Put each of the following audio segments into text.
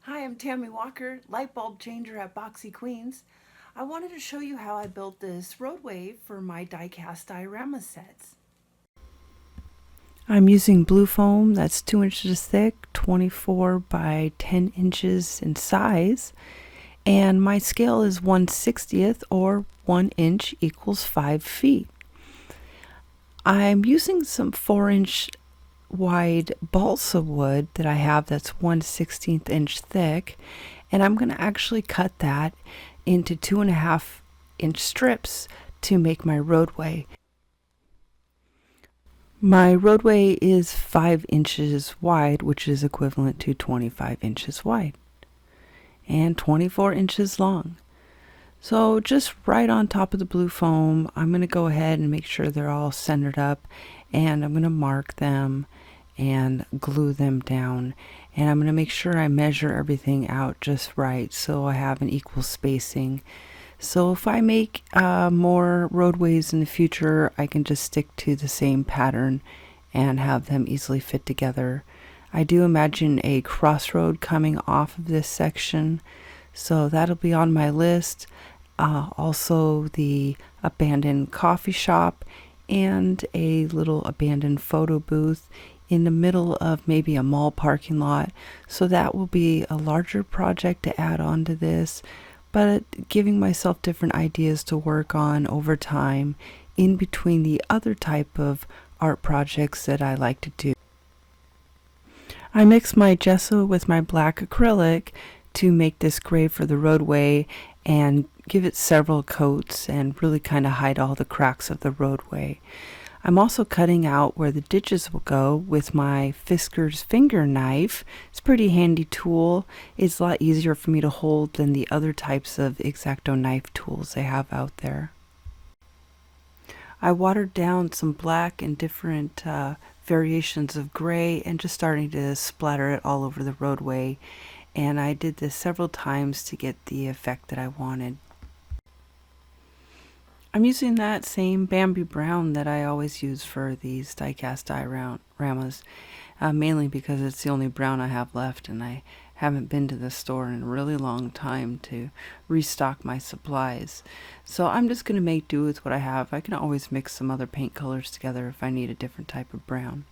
Hi, I'm Tammy Walker, light bulb changer at Boxy Queens. I wanted to show you how I built this roadway for my diecast diorama sets. I'm using blue foam that's 2 inches thick, 24 by 10 inches in size, and my scale is 1/60th or 1 inch equals 5 feet. I'm using some 4-inch wide balsa wood that I have that's 1/16th inch thick, and I'm going to actually cut that into 2.5-inch strips to make my roadway. My roadway is 5 inches wide, which is equivalent to 25 inches wide and 24 inches long. So just right on top of the blue foam, I'm going to go ahead and make sure they're all centered up, and I'm going to mark them and glue them down, and I'm going to make sure I measure everything out just right so I have an equal spacing. So if I make more roadways in the future, I can just stick to the same pattern and have them easily fit together. I do imagine a crossroad coming off of this section, so that'll be on my list. Also the abandoned coffee shop and a little abandoned photo booth in the middle of maybe a mall parking lot. So that will be a larger project to add on to this, but giving myself different ideas to work on over time in between the other type of art projects that I like to do. I mix my gesso with my black acrylic to make this gray for the roadway and give it several coats and really kind of hide all the cracks of the roadway. I'm also cutting out where the ditches will go with my Fisker's finger knife. It's a pretty handy tool. It's a lot easier for me to hold than the other types of X-Acto knife tools they have out there. I watered down some black and different variations of gray and just starting to splatter it all over the roadway. And I did this several times to get the effect that I wanted. I'm using that same Bambi Brown that I always use for these diecast dioramas, mainly because it's the only brown I have left, and I haven't been to the store in a really long time to restock my supplies. So I'm just going to make do with what I have. I can always mix some other paint colors together if I need a different type of brown.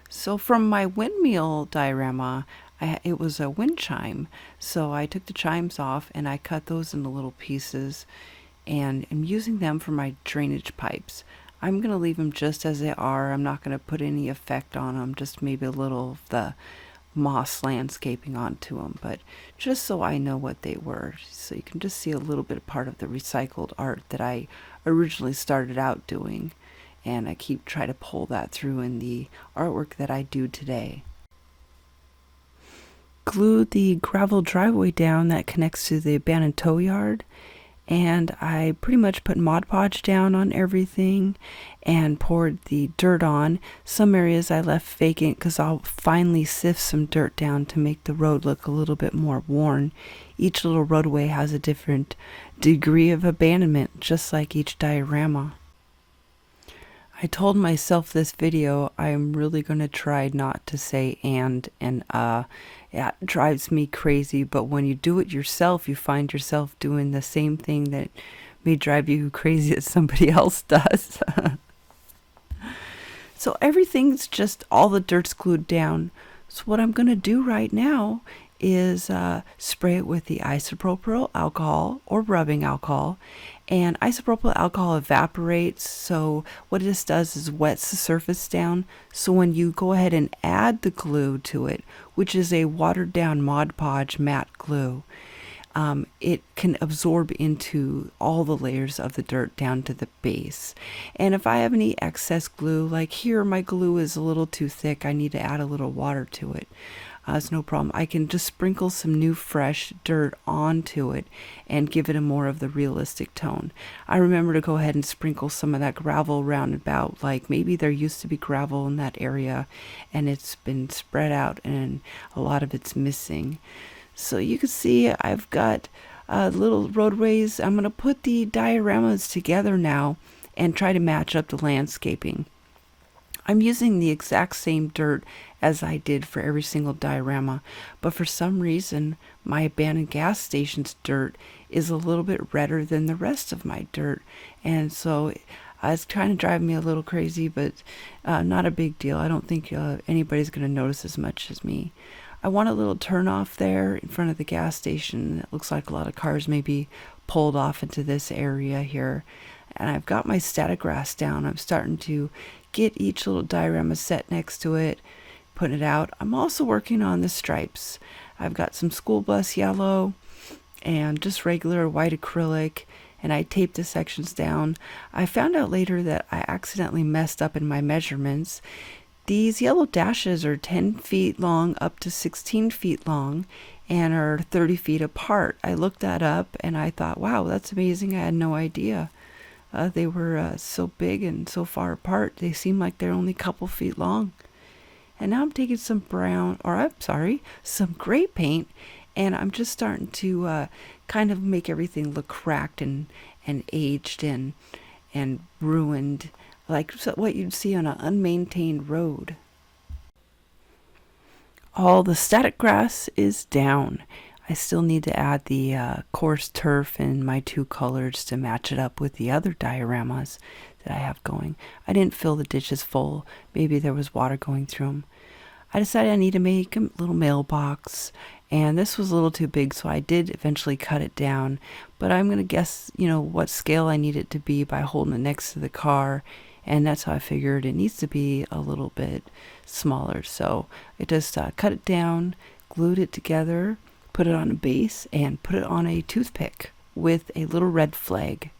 So from my windmill diorama, it was a wind chime. So I took the chimes off and I cut those into little pieces, and I'm using them for my drainage pipes. I'm going to leave them just as they are. I'm not going to put any effect on them, just maybe a little of the moss landscaping onto them, but just so I know what they were. So you can just see a little bit of part of the recycled art that I originally started out doing, and I keep trying to pull that through in the artwork that I do today. Glued the gravel driveway down that connects to the abandoned tow yard, and I pretty much put Mod Podge down on everything and poured the dirt on. Some areas I left vacant because I'll finally sift some dirt down to make the road look a little bit more worn. Each little roadway has a different degree of abandonment, just like each diorama. I told myself this video I'm really going to try not to say and yeah, it drives me crazy, but when you do it yourself, you find yourself doing the same thing that may drive you crazy that somebody else does. So everything's just, all the dirt's glued down. So what I'm going to do right now is spray it with the isopropyl alcohol or rubbing alcohol, and isopropyl alcohol evaporates, so what this does is wets the surface down, so when you go ahead and add the glue to it, which is a watered down Mod Podge matte glue, it can absorb into all the layers of the dirt down to the base. And if I have any excess glue, like here my glue is a little too thick, I need to add a little water to it. It's no problem. I can just sprinkle some new fresh dirt onto it and give it a more of the realistic tone. I remember to go ahead and sprinkle some of that gravel round about, like maybe there used to be gravel in that area and it's been spread out and a lot of it's missing. So you can see I've got little roadways. I'm going to put the dioramas together now and try to match up the landscaping. I'm using the exact same dirt as I did for every single diorama, but for some reason my abandoned gas station's dirt is a little bit redder than the rest of my dirt, and so it's trying to drive me a little crazy, but not a big deal. I don't think anybody's going to notice as much as me. I want a little turnoff there in front of the gas station. It looks like a lot of cars may be pulled off into this area here. And I've got my static grass down. I'm starting to get each little diorama set next to it, putting it out. I'm also working on the stripes. I've got some school bus yellow and just regular white acrylic, and I taped the sections down. I found out later that I accidentally messed up in my measurements. These yellow dashes are 10 feet long up to 16 feet long and are 30 feet apart. I looked that up and I thought, wow, that's amazing. I had no idea. They were so big and so far apart. They seem like they're only a couple feet long. And now I'm taking some some gray paint, and I'm just starting to kind of make everything look cracked and aged and ruined, like what you'd see on an unmaintained road. All the static grass is down. I still need to add the coarse turf in my two colors to match it up with the other dioramas that I have going. I didn't fill the ditches full. Maybe there was water going through them. I decided I need to make a little mailbox, and this was a little too big, so I did eventually cut it down. But I'm going to guess, what scale I need it to be by holding it next to the car, and that's how I figured it needs to be a little bit smaller. So I just cut it down, glued it together, put it on a base, and put it on a toothpick with a little red flag.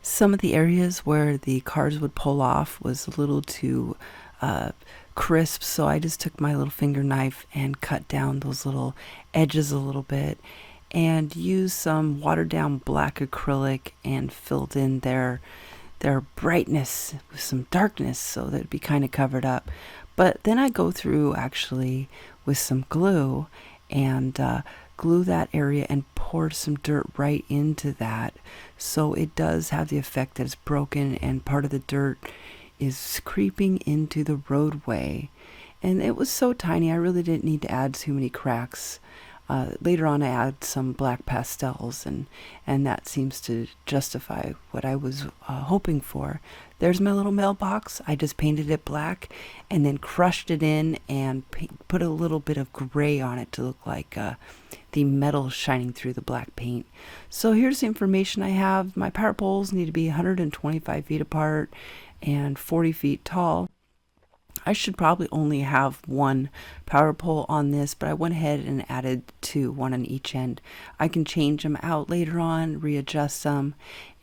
Some of the areas where the cars would pull off was a little too crisp, so I just took my little finger knife and cut down those little edges a little bit and used some watered down black acrylic and filled in their brightness with some darkness so that it'd be kind of covered up. But then I go through actually with some glue and glue that area and pour some dirt right into that, so it does have the effect that it's broken and part of the dirt is creeping into the roadway. And it was so tiny, I really didn't need to add too many cracks. Later on I added some black pastels, and that seems to justify what I was hoping for. There's my little mailbox. I just painted it black and then crushed it in and put a little bit of gray on it to look like the metal shining through the black paint. So here's the information I have. My power poles need to be 125 feet apart and 40 feet tall. I should probably only have one power pole on this, but I went ahead and added two, one on each end. I can change them out later on, readjust them,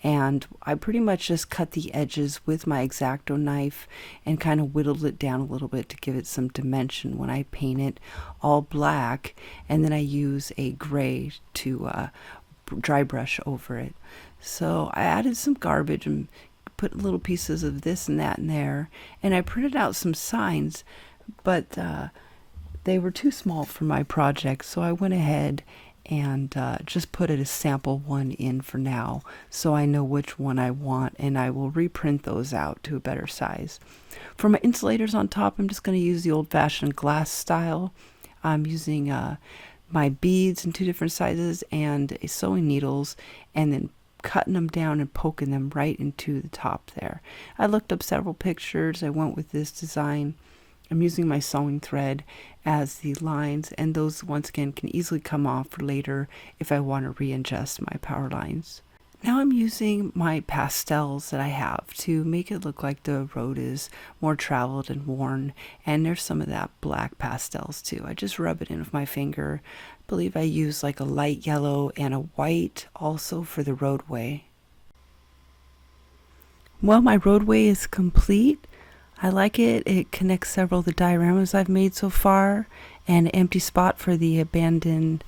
and I pretty much just cut the edges with my X-Acto knife and kind of whittled it down a little bit to give it some dimension when I paint it all black, and then I use a gray to dry brush over it. So I added some garbage and put little pieces of this and that in there, and I printed out some signs, but they were too small for my project, so I went ahead and just put a sample one in for now, so I know which one I want, and I will reprint those out to a better size. For my insulators on top, I'm just going to use the old-fashioned glass style. I'm using my beads in two different sizes and sewing needles, and then cutting them down and poking them right into the top there. I looked up several pictures. I went with this design. I'm using my sewing thread as the lines, and those once again can easily come off for later if I want to readjust my power lines. Now I'm using my pastels that I have to make it look like the road is more traveled and worn, and there's some of that black pastels too. I just rub it in with my finger. I believe I use like a light yellow and a white also for the roadway. Well, my roadway is complete. I like it. It connects several of the dioramas I've made so far, and an empty spot for the abandoned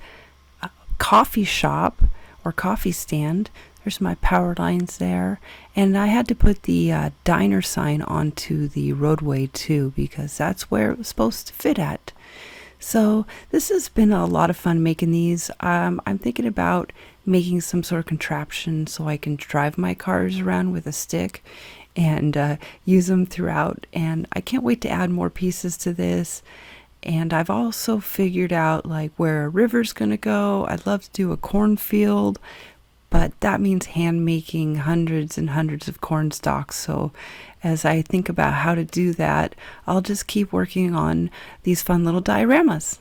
coffee shop or coffee stand. There's my power lines there, and I had to put the diner sign onto the roadway too, because that's where it was supposed to fit at. So this has been a lot of fun making these. I'm thinking about making some sort of contraption so I can drive my cars around with a stick, and use them throughout. And I can't wait to add more pieces to this. And I've also figured out like where a river's going to go. I'd love to do a cornfield, but that means hand making hundreds and hundreds of corn stalks. So as I think about how to do that, I'll just keep working on these fun little dioramas.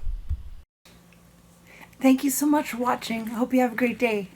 Thank you so much for watching. I hope you have a great day.